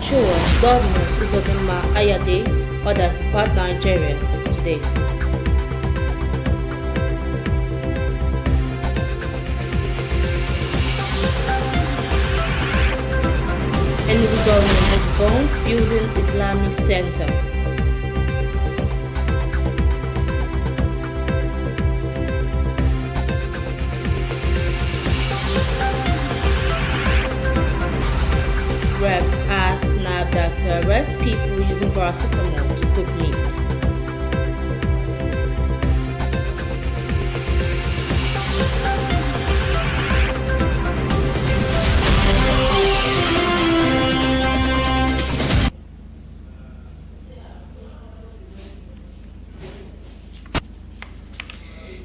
Chua, Governor Uzodinma Ayade orders depart Nigeria today. Enugu government bombs building Islamic Center. Reps asked NAFDAC to arrest people using paracetamol to cook meat.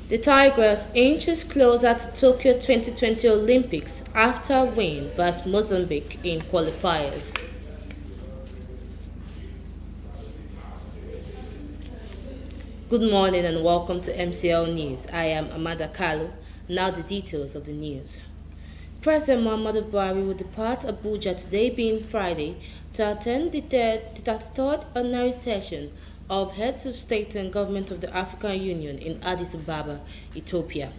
The Tigers inches closer to Tokyo 2020 Olympics after win vs Mozambique in qualifiers. Good morning and welcome to MCL News. I am Amanda Kalu. Now the details of the news. President Muhammadu Buhari will depart Abuja today being Friday to attend the 33rd ordinary session of Heads of State and Government of the African Union in Addis Ababa, Ethiopia.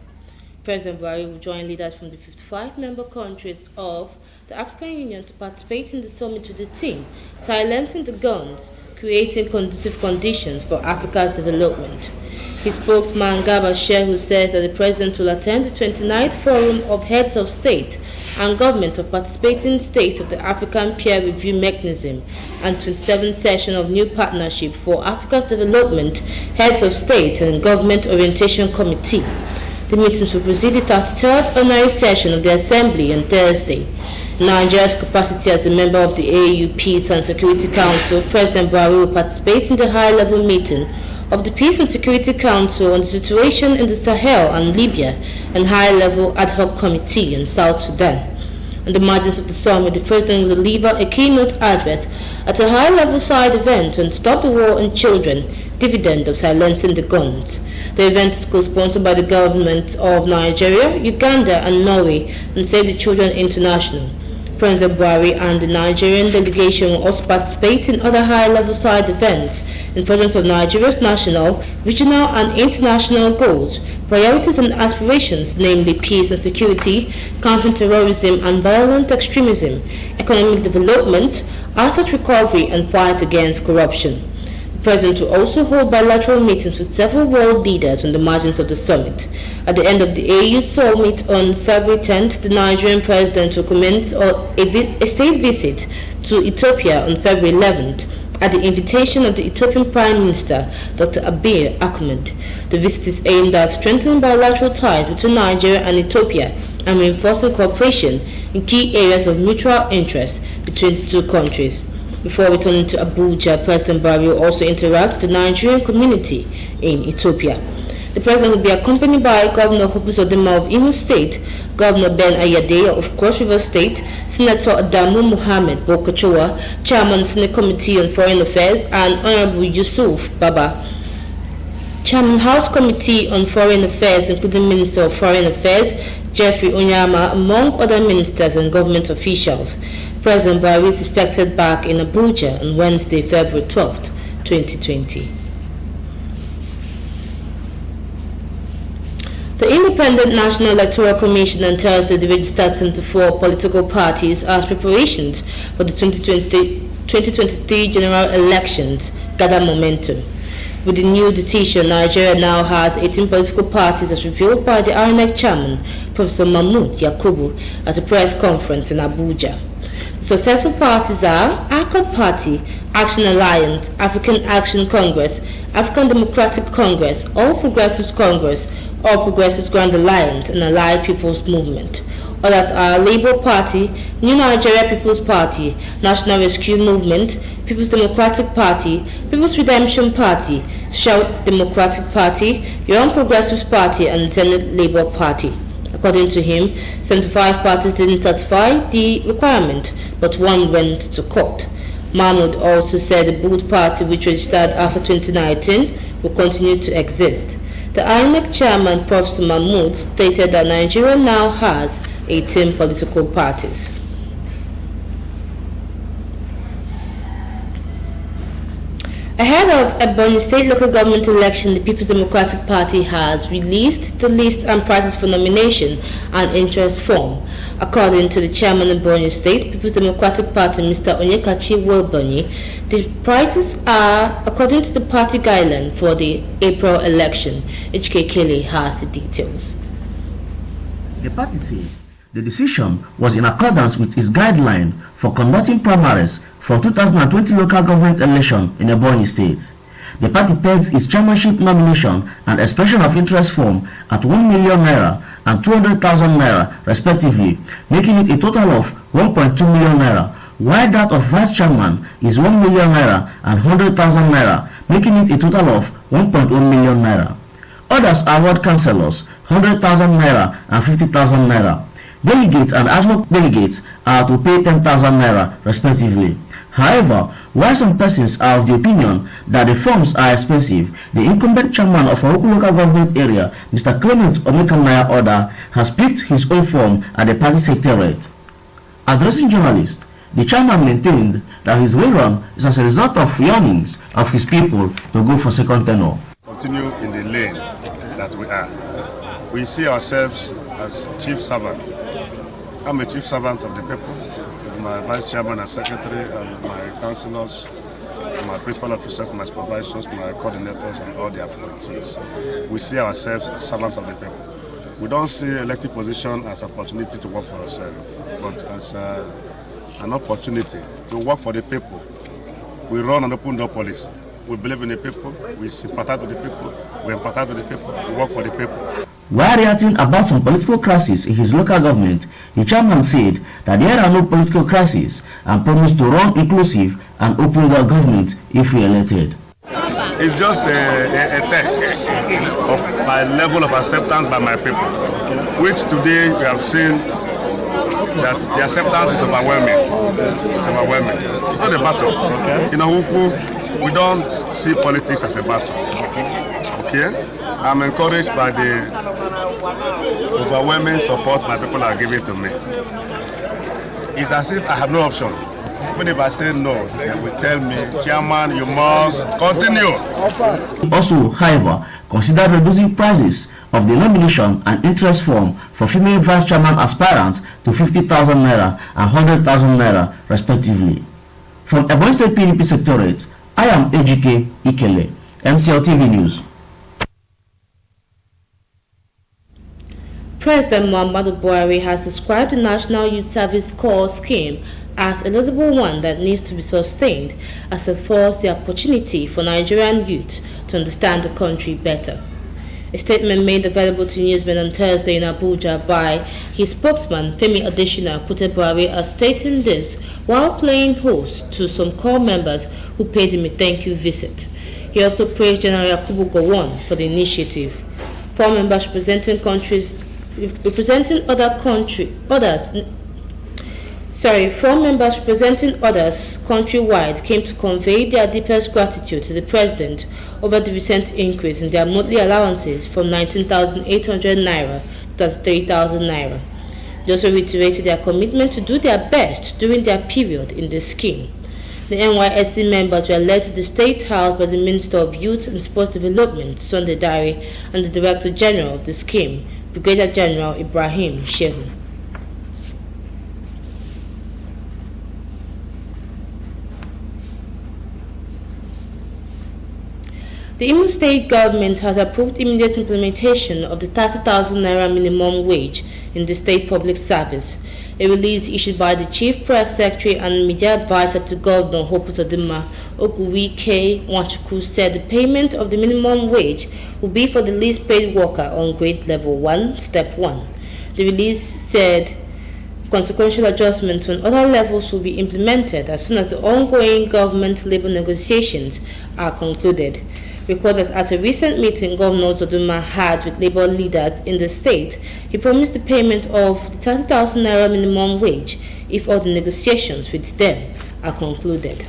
President Buhari will join leaders from the 55 member countries of the African Union to participate in the summit with the team, silencing the guns, creating conducive conditions for Africa's development. His spokesman Garba Shehu says that the President will attend the 29th Forum of Heads of State and Government of Participating States of the African Peer Review Mechanism and 27th Session of New Partnership for Africa's Development Heads of State and Government Orientation Committee. The meetings will precede the 33rd ordinary session of the Assembly on Thursday. In Nigeria's capacity as a member of the AU Peace and Security Council, President Buhari will participate in the high-level meeting of the Peace and Security Council on the situation in the Sahel and Libya and high-level ad hoc committee in South Sudan. On the margins of the summit, the President will deliver a keynote address at a high-level side event on Stop the War on Children, Dividend of Silencing the Guns. The event is co-sponsored by the governments of Nigeria, Uganda and Norway and Save the Children International. President Buhari and the Nigerian delegation will also participate in other high-level side events in furtherance of Nigeria's national, regional and international goals, priorities and aspirations, namely peace and security, counter-terrorism and violent extremism, economic development, asset recovery and fight against corruption. The President will also hold bilateral meetings with several world leaders on the margins of the summit. At the end of the AU summit on February 10th, the Nigerian President will commence a state visit to Ethiopia on February 11th at the invitation of the Ethiopian Prime Minister, Dr. Abiy Ahmed. The visit is aimed at strengthening bilateral ties between Nigeria and Ethiopia and reinforcing cooperation in key areas of mutual interest between the two countries. Before returning to Abuja, President Buhari will also interact with the Nigerian community in Ethiopia. The President will be accompanied by Governor Uzodinma of Imo State, Governor Ben Ayade of Cross River State, Senator Adamu Mohammed Bokochowa, Chairman Senate Committee on Foreign Affairs, and Honorable Yusuf Baba, Chairman House Committee on Foreign Affairs, including Minister of Foreign Affairs Jeffrey Onyama, among other ministers and government officials. President Buhari is expected back in Abuja on Wednesday, February 12th, 2020. The Independent National Electoral Commission on Thursday registered 74 political parties as preparations for the 2023 general elections gather momentum. With the new decision, Nigeria now has 18 political parties as revealed by the INEC chairman, Professor Mahmood Yakubu, at a press conference in Abuja. Successful parties are Accord Party, Action Alliance, African Action Congress, African Democratic Congress, All Progressives Congress, All Progressives Grand Alliance, and Allied People's Movement. Others are Labour Party, New Nigeria People's Party, National Rescue Movement, People's Democratic Party, People's Redemption Party, Social Democratic Party, Young Progressives Party, and Zenith Labour Party. According to him, 75 parties didn't satisfy the requirement, but one went to court. Mahmoud also said the Boot Party, which registered after 2019, will continue to exist. The INEC chairman, Professor Mahmoud, stated that Nigeria now has 18 political parties. Ahead of Ebonyi State local government election, the People's Democratic Party has released the list and prices for nomination and interest form. According to the chairman of Ebonyi State People's Democratic Party, Mr. Onyekachi Wilbonyi, the prices are according to the party guideline for the April election. HK Kelly has the details. The party said the decision was in accordance with its guideline for conducting primaries for 2020 local government election in Ebonyi State. The party pegs its chairmanship nomination and expression of interest form at 1 million naira and 200,000 naira respectively, making it a total of 1.2 million naira, while that of vice chairman is 1 million naira and 100,000 naira, making it a total of 1.1 million naira. Others are ward councillors, 100,000 naira and 50,000 naira. Delegates and ad hoc delegates are to pay 10,000 naira respectively. However, while some persons are of the opinion that the forms are expensive, the incumbent chairman of our local government area, Mr. Clement Omekamaya Oda, has picked his own form at the party secretariat. Addressing journalists, the chairman maintained that his way run is as a result of yearnings of his people to go for second tenure. Continue in the lane that we are. We see ourselves as chief servants. I'm a chief servant of the people, with my vice chairman and secretary, and my councillors, my principal officers, my supervisors, my coordinators, and all the appointees. We see ourselves as servants of the people. We don't see elected position as an opportunity to work for ourselves, but as an opportunity to work for the people. We run an open door policy. We believe in the people, we sympathize with the people, we empathize with the people, we work for the people. While reacting about some political crises in his local government, the chairman said that there are no political crises and promised to run inclusive and open door government if re-elected. It's just a test of my level of acceptance by my people, which today we have seen that the acceptance is overwhelming. It's overwhelming. It's not a battle. In Ahuku, we don't see politics as a battle. Okay? I'm encouraged by the overwhelming support my people are giving to me. It's as if I have no option. Even if I say no, they will tell me, Chairman, you must continue. Also, however, consider reducing prices of the nomination and interest form for female vice chairman aspirants to 50,000 naira and 100,000 naira respectively. From Ebonyi State PDP Secretariat, I am Ejike Ikele, MCLtv News. President Muhammadu Buhari has described the National Youth Service Corps scheme as a laudable one that needs to be sustained as it affords the opportunity for Nigerian youth to understand the country better. A statement made available to newsmen on Thursday in Abuja by his spokesman Femi Adesina quoted Buhari as stating this while playing host to some corps members who paid him a thank you visit. He also praised General Yakubu Gowon for the initiative. Four members representing others countrywide came to convey their deepest gratitude to the President over the recent increase in their monthly allowances from 19,800 naira to 30,000 naira. They also reiterated their commitment to do their best during their period in the scheme. The NYSC members were led to the State House by the Minister of Youth and Sports Development, Sunday Dari, and the Director General of the scheme, Brigadier General Ibrahim Shehu. The Imo State government has approved immediate implementation of the 30,000 naira minimum wage in the state public service. A release issued by the Chief Press Secretary and Media Advisor to Governor Hope Uzodinma, Oguwike Nwachukwu, said the payment of the minimum wage will be for the least paid worker on grade level 1, step 1. The release said consequential adjustments on other levels will be implemented as soon as the ongoing government labor negotiations are concluded. Recall that at a recent meeting Governor Uzodinma had with labor leaders in the state, he promised the payment of the 30,000 naira minimum wage if all the negotiations with them are concluded.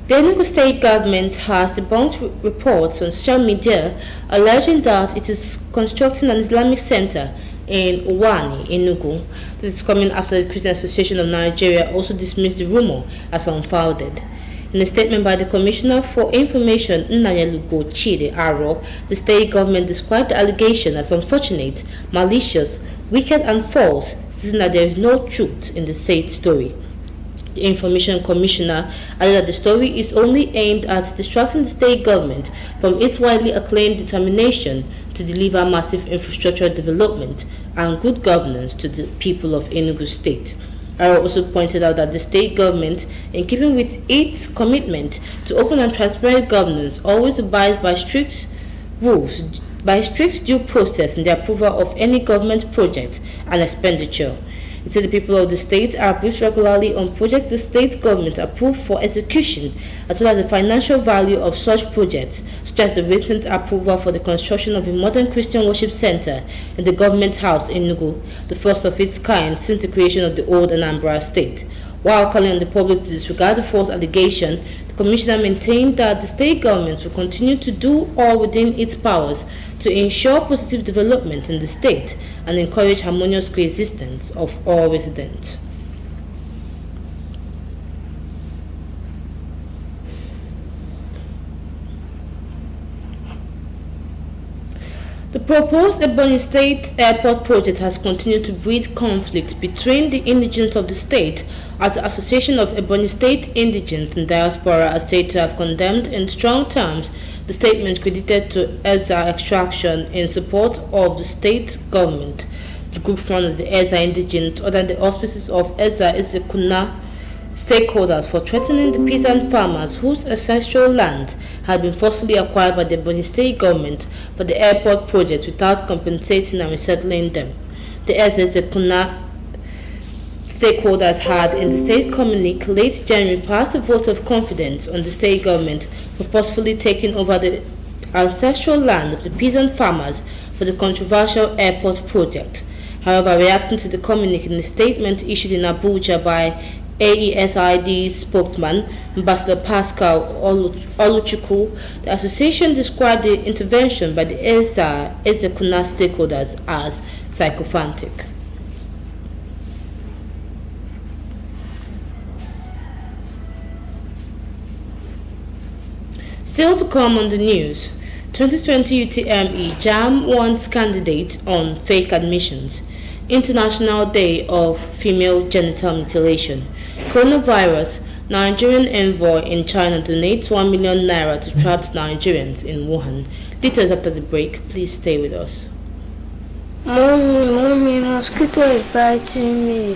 The Enugu state government has debunked reports on social media alleging that it is constructing an Islamic center in Owani, Enugu. This is coming after the Christian Association of Nigeria also dismissed the rumor as unfounded. In a statement by the Commissioner for Information, Nnayelugo Chide Aro, the state government described the allegation as unfortunate, malicious, wicked and false, stating that there is no truth in the said story. The Information Commissioner added that the story is only aimed at distracting the state government from its widely acclaimed determination to deliver massive infrastructure development and good governance to the people of Enugu State. Aro also pointed out that the state government, in keeping with its commitment to open and transparent governance, always abides by strict rules, by strict due process in the approval of any government project and expenditure. He said the people of the state are briefed regularly on projects the state government approved for execution, as well as the financial value of such projects, such as the recent approval for the construction of a modern Christian worship center in the government house in Enugu, the first of its kind since the creation of the old Anambra state. While calling on the public to disregard the false allegation, the Commissioner maintained that the state government will continue to do all within its powers to ensure positive development in the state and encourage harmonious coexistence of all residents. The proposed Ebonyi State Airport project has continued to breed conflict between the indigents of the state, as the Association of Ebonyi State Indigents and Diaspora are said to have condemned in strong terms the statement credited to Ezza extraction in support of the state government. The group fronted the Ezza indigents under the auspices of Ezza is the Kuna stakeholders for threatening the peasant farmers whose ancestral lands had been forcefully acquired by the Ebonyi State government for the airport project without compensating and resettling them. The Kuna stakeholders had, in the state communique late January, passed a vote of confidence on the state government for forcefully taking over the ancestral land of the peasant farmers for the controversial airport project. However, reacting to the communique in a statement issued in Abuja by AESID spokesman, Ambassador Pascal Oluchukwu, the association described the intervention by the Kuna stakeholders as sycophantic. Still to come on the news, 2020 UTME JAM wants candidate on fake admissions. International Day of Female Genital Mutilation. Coronavirus. Nigerian envoy in China donates 1 million naira to trapped Nigerians in Wuhan. Details after the break. Please stay with us. Mommy, mosquito is biting me.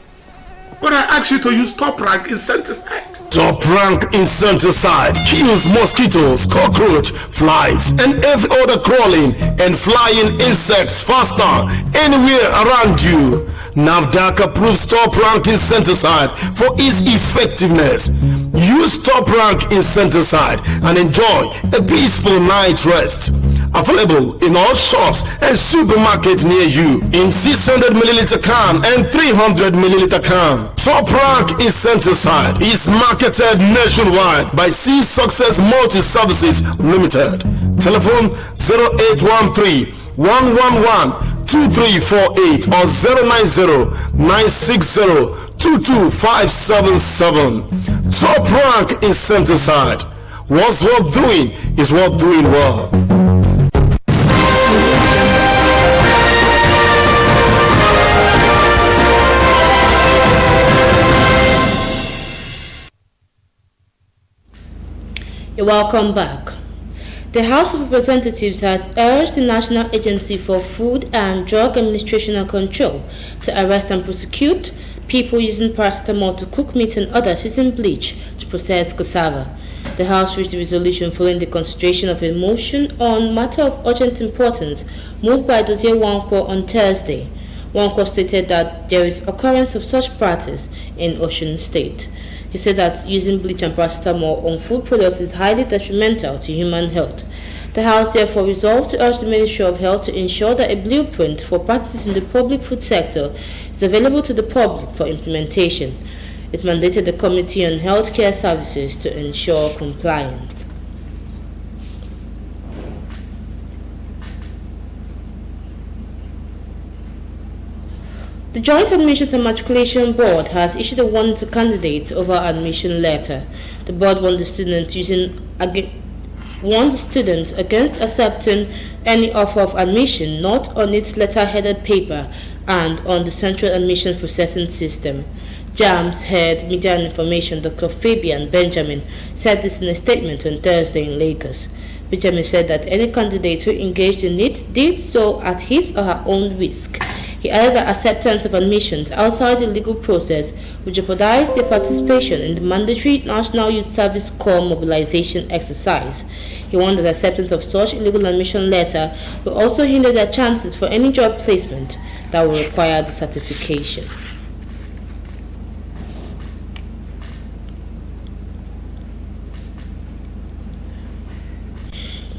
But I asked you to use top rank insecticide. Top rank insecticide kills mosquitoes, cockroach, flies, and every other crawling and flying insects faster anywhere around you. NAFDAC approves top rank insecticide for its effectiveness. Use top rank insecticide and enjoy a peaceful night rest. Available in all shops and supermarkets near you in 600 milliliter can and 300 milliliter can. Top rank insecticide is marketed nationwide by C Success Multi Services Limited. Telephone 0813 111 2348 or 090-960-22577. Top rank insecticide. What's worth doing is worth doing well. You're welcome back. The House of Representatives has urged the National Agency for Food and Drug Administration and Control to arrest and prosecute people using paracetamol to cook meat and others using bleach to process cassava. The House reached a resolution following the consideration of a motion on matter of urgent importance moved by Dozier Wankwo on Thursday. Wankwo stated that there is occurrence of such practice in Osun State. He said that using bleach and paracetamol on food products is highly detrimental to human health. The House therefore resolved to urge the Ministry of Health to ensure that a blueprint for practices in the public food sector is available to the public for implementation. It mandated the Committee on Healthcare Services to ensure compliance. The Joint Admissions and Matriculation Board has issued a warning to candidates over admission letter. The board warned the students against accepting any offer of admission not on its letter-headed paper and on the Central Admissions Processing System. JAM's head Media and Information, Dr. Fabian Benjamin, said this in a statement on Thursday in Lagos. Benjamin said that any candidate who engaged in it did so at his or her own risk. He added that acceptance of admissions outside the legal process would jeopardize their participation in the mandatory National Youth Service Corps mobilization exercise. He warned that acceptance of such illegal admission letter will also hinder their chances for any job placement that will require the certification.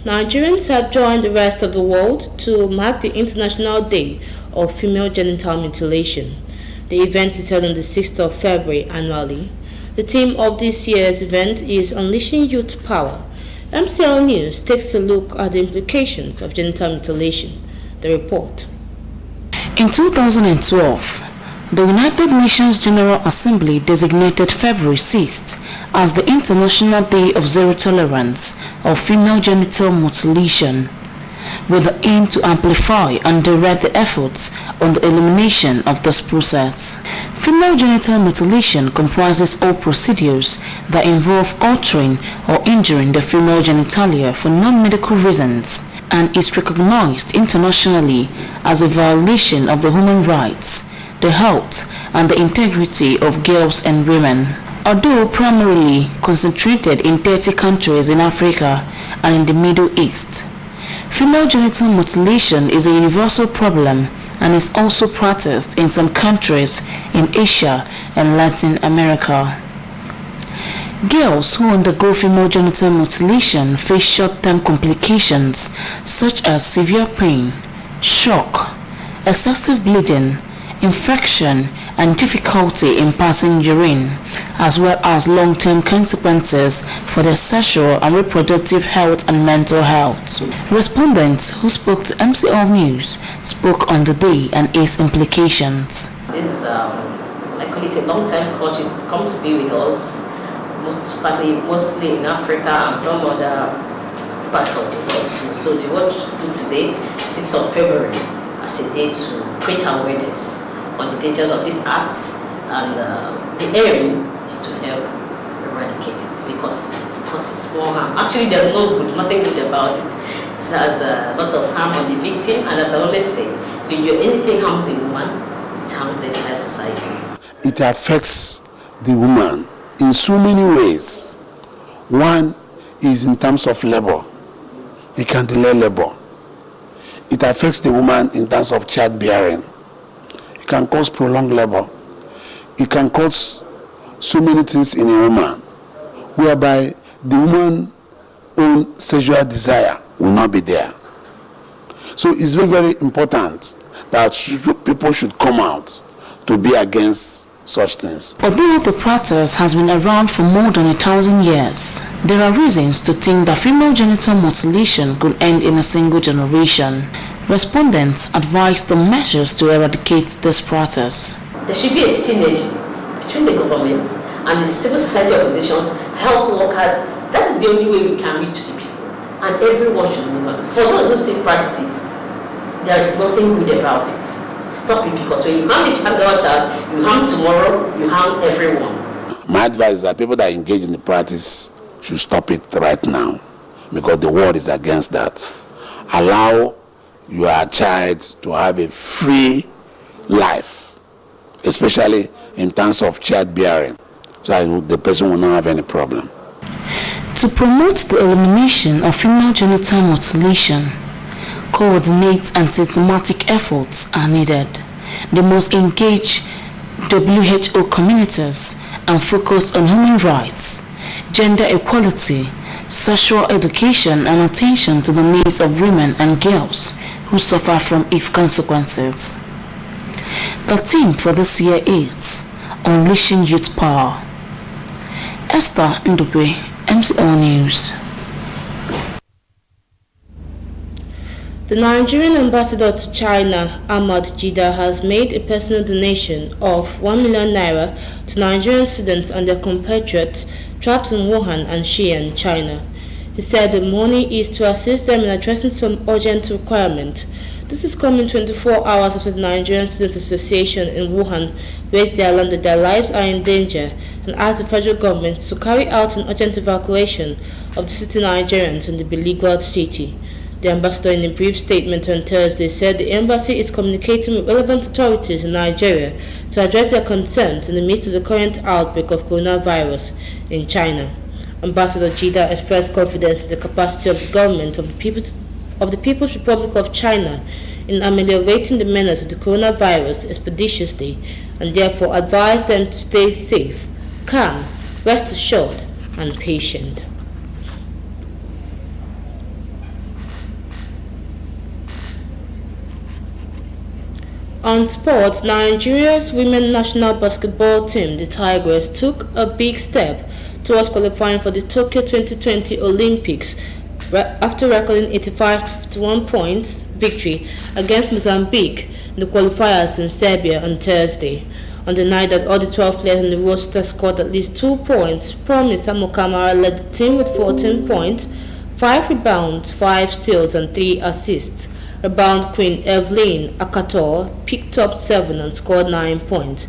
Nigerians have joined the rest of the world to mark the International Day of Female Genital Mutilation. The event is held on the 6th of February annually. The theme of this year's event is Unleashing Youth Power. MCL News takes a look at the implications of genital mutilation. The report. In 2012, the United Nations General Assembly designated February 6th as the International Day of Zero Tolerance of Female Genital Mutilation, with the aim to amplify and direct the efforts on the elimination of this process. Female genital mutilation comprises all procedures that involve altering or injuring the female genitalia for non-medical reasons and is recognized internationally as a violation of the human rights, the health and the integrity of girls and women. Although primarily concentrated in 30 countries in Africa and in the Middle East, female genital mutilation is a universal problem and is also practiced in some countries in Asia and Latin America. Girls who undergo female genital mutilation face short-term complications such as severe pain, shock, excessive bleeding, infection, and difficulty in passing urine, as well as long-term consequences for their sexual and reproductive health and mental health. Respondents who spoke to MCL News spoke on the day and its implications. This is, I call it a long-time coach. It's come to be with us, mostly in Africa and some other parts of the world. So the world put today, 6th of February, as a day to create awareness on the dangers of this act, and the aim is to help eradicate it because it causes more harm. Actually, there's nothing good about it. It has a lot of harm on the victim, and as I always say, when anything harms a woman, it harms the entire society. It affects the woman in so many ways. One is in terms of labor. It can delay labor. It affects the woman in terms of childbearing. It can cause prolonged labor. It can cause so many things in a woman, whereby the woman's own sexual desire will not be there. So it's very, very important that people should come out to be against such things. Although the practice has been around for more than 1,000 years, there are reasons to think that female genital mutilation could end in a single generation. Respondents advised the measures to eradicate this practice. There should be a synergy between the government and the civil society organizations, health workers. That is the only way we can reach the people, and everyone should move on. For those who still practice it, there is nothing good about it. Stop it, because when you harm the child, you harm tomorrow, you harm everyone. My advice is that people that engage in the practice should stop it right now, because the world is against that. Allow your child to have a free life, especially in terms of childbearing, so the person will not have any problem. To promote the elimination of female genital mutilation, coordinate and systematic efforts are needed. They must engage WHO communities and focus on human rights, gender equality, sexual education, and attention to the needs of women and girls who suffer from its consequences. The theme for this year is Unleashing Youth Power. Esther Ndube, MCL News. The Nigerian ambassador to China, Ahmad Jida, has made a personal donation of 1 million naira to Nigerian students and their compatriots trapped in Wuhan and Xi'an, China. He said the money is to assist them in addressing some urgent requirement. This is coming 24 hours after the Nigerian Students Association in Wuhan raised their alarm that their lives are in danger and asked the federal government to carry out an urgent evacuation of the city Nigerians in the beleaguered city. The ambassador, in a brief statement on Thursday, said the embassy is communicating with relevant authorities in Nigeria to address their concerns in the midst of the current outbreak of coronavirus in China. Ambassador Jida expressed confidence in the capacity of the government of the People's Republic of China in ameliorating the menace of the coronavirus expeditiously, and therefore advised them to stay safe, calm, rest assured, and patient. On sports, Nigeria's women's national basketball team, the Tigers, took a big step towards qualifying for the Tokyo 2020 Olympics after recording 85-51 points victory against Mozambique in the qualifiers in Serbia on Thursday. On the night that all the 12 players on the roster scored at least 2 points, Promise Amokamara led the team with 14 points, 5 rebounds, 5 steals, and 3 assists. Rebound queen Evelyn Akator picked up 7 and scored 9 points.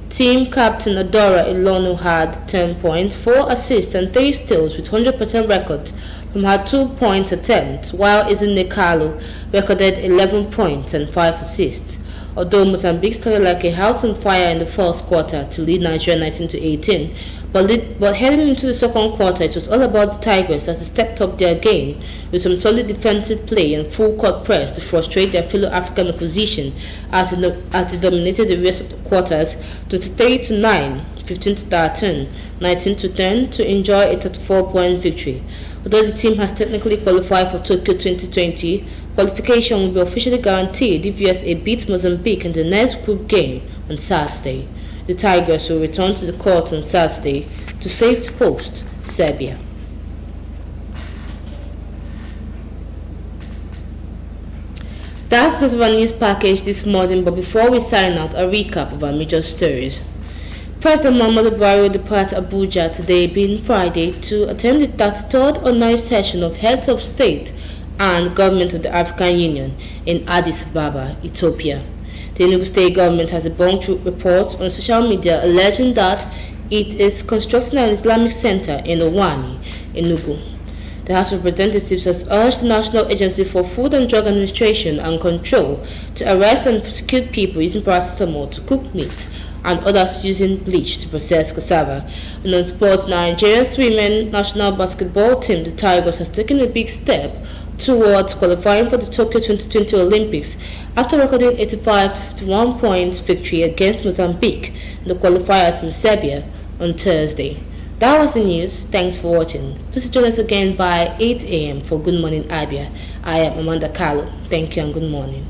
Team captain Adora Ilonu had 10 points, 4 assists, and 3 steals with 100% record from her 2-point attempts, while Izine Kalu recorded 11 points and 5 assists. Although Mozambique started like a house on fire in the first quarter to lead Nigeria 19-18, but heading into the second quarter, it was all about the Tigers as they stepped up their game with some solid defensive play and full court press to frustrate their fellow African opposition as they dominated the rest of the quarters 23-9, 15-13, 19-10 to enjoy a 34-point victory. Although the team has technically qualified for Tokyo 2020, qualification will be officially guaranteed if USA beats Mozambique in the next group game on Saturday. The Tigers will return to the court on Saturday to face host Serbia. That's the news package this morning, but before we sign out, a recap of our major stories. President Muhammadu Buhari will depart Abuja today, being Friday, to attend the 33rd ordinary session of Heads of State and Government of the African Union in Addis Ababa, Ethiopia. The Enugu State government has debunked reports on social media alleging that it is constructing an Islamic center in Owani, Enugu. The House of Representatives has urged the National Agency for Food and Drug Administration and Control to arrest and prosecute people using paracetamol to cook meat and others using bleach to process cassava. And on sports, Nigeria's women's national basketball team, the Tigers, has taken a big step towards qualifying for the Tokyo 2020 Olympics after recording 85-51 points victory against Mozambique in the qualifiers in Serbia on Thursday. That was the news. Thanks for watching. Please join us again by 8 a.m. for Good Morning Abia. I am Amanda Kalu. Thank you and good morning.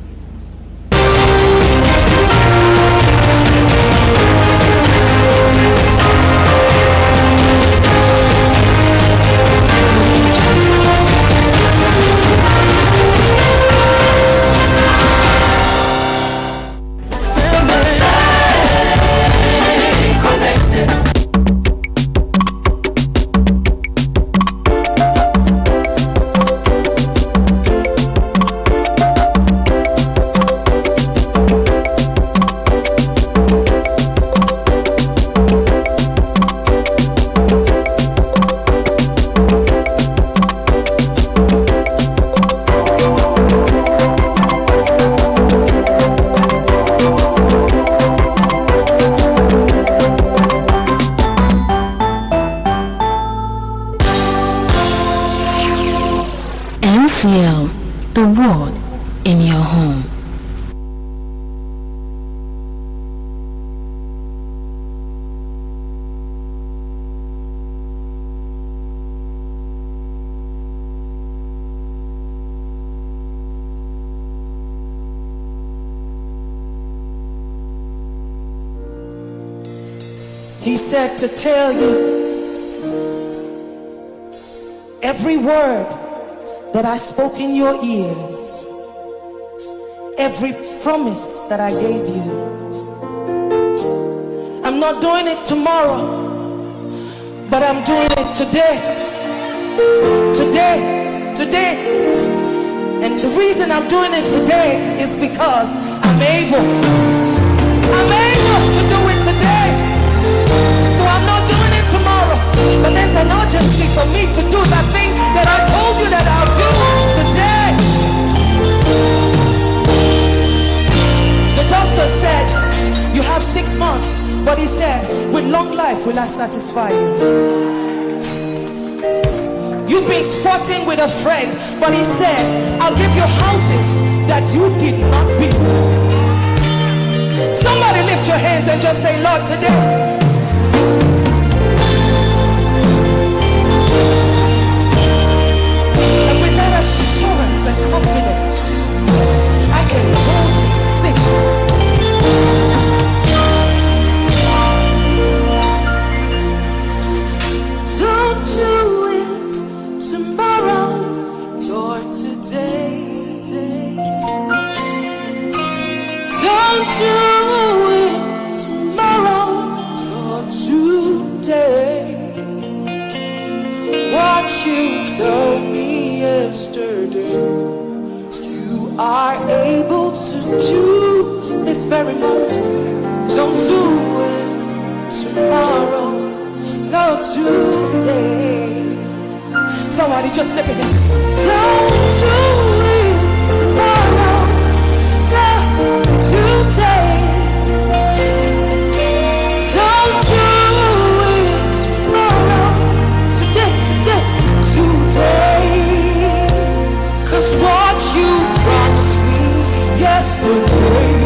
MCL, the world in your home. He said to tell you every word that I spoke in your ears every promise that I gave you. I'm not doing it tomorrow, but I'm doing it today. Today. And the reason I'm doing it today is because I'm able to do it today. So I'm not doing it tomorrow, but there's an urgency for me to do that thing that I told you that I'll do today. The doctor said you have 6 months, but he said with long life will I satisfy you. You've been sporting with a friend, but he said, I'll give you houses that you did not build. Somebody lift your hands and just say, Lord, today, and with that assurance and confidence, I can boldly sing. Don't do it tomorrow, Lord, today. Don't do it tomorrow, Lord, today. What you told me yesterday, you are able to do this very moment. Don't do it tomorrow, Lord, today. Somebody just look at him. Don't do it tomorrow, not today. Don't do it tomorrow, today. 'Cause what you promised me yesterday,